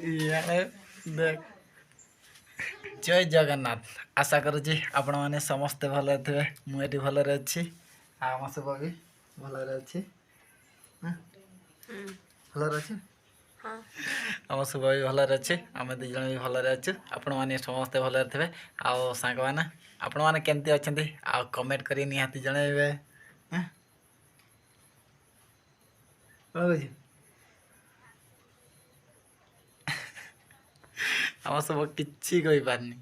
ଇଆଡ଼େ ଦେଖ ଜୟ ଜଗନ୍ନାଥ। ଆଶା କରୁଛି ଆପଣମାନେ ସମସ୍ତେ ଭଲରେ ଥିବେ। ମୁଁ ଏଠି ଭଲରେ ଅଛି ଆଉ ଆମ ଶୁଭ ବି ଭଲରେ ଅଛି। ଭଲରେ ଅଛି ଆମ ଶୁଭ ବି ଭଲରେ ଅଛି। ଆମେ ଦୁଇ ଜଣ ବି ଭଲରେ ଅଛୁ। ଆପଣମାନେ ସମସ୍ତେ ଭଲରେ ଥିବେ। ଆଉ ସାଙ୍ଗମାନେ ଆପଣମାନେ କେମିତି ଅଛନ୍ତି ଆଉ କମେଣ୍ଟ କରି ନିହାତି ଜଣାଇବେ। ଆମ ସବୁ କିଛି କହିପାରୁନି।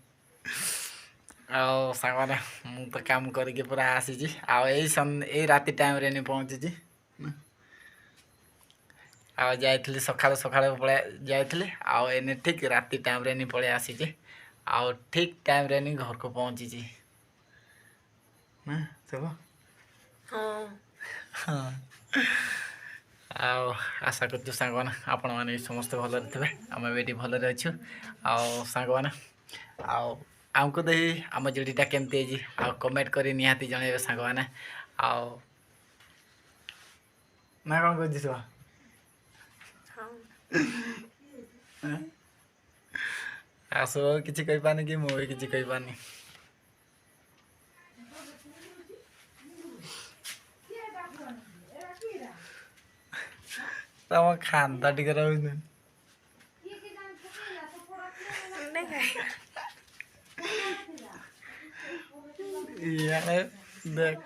ଆଉ ସାଙ୍ଗମାନେ ମୁଁ ତ କାମ କରିକି ପୁରା ଆସିଛି। ଆଉ ଏଇ ରାତି ଟାଇମ୍ରେ ନି ପହଞ୍ଚିଛି। ଆଉ ଯାଇଥିଲି ସକାଳୁ ପଳେଇ ଯାଇଥିଲି। ଆଉ ଏନେ ଠିକ୍ ରାତି ଟାଇମ୍ରେ ନି ପଳେଇ ଆସିଛି। ଆଉ ଠିକ୍ ଟାଇମ୍ରେ ନି ଘରକୁ ପହଞ୍ଚିଛି। ସବୁ ହଁ। ଆଉ ଆଶା କରୁଛୁ ସାଙ୍ଗମାନେ ଆପଣମାନେ ବି ସମସ୍ତେ ଭଲରେ ଥିବେ। ଆମେ ବି ଏଠି ଭଲରେ ଅଛୁ। ଆଉ ସାଙ୍ଗମାନେ ଆଉ ଆମକୁ ଦେଇ ଆମ ଯୋଡ଼ିଟା କେମିତି ହେଇଛି ଆଉ କମେଣ୍ଟ କରି ନିହାତି ଜଣାଇବେ ସାଙ୍ଗମାନେ। ଆଉ ନା କ'ଣ କହୁଛି ଶୁଭ? ଆଉ ଶୁଭ କିଛି କହିପାରୁନି କି ମୁଁ ବି କିଛି କହିପାରୁନି। ତମ ଖାନ୍ତା ଟିକେ ରହୁନି। ଇଆଡ଼େ ଦେଖ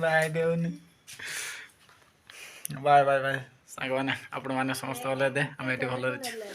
ଲାଇଟ୍ ହେଉନି। ବାଏ ସାଙ୍ଗମାନେ ଆପଣମାନେ ସମସ୍ତେ ଭଲରେ ଦେ। ଆମେ ଏଠି ଭଲରେ ଅଛୁ।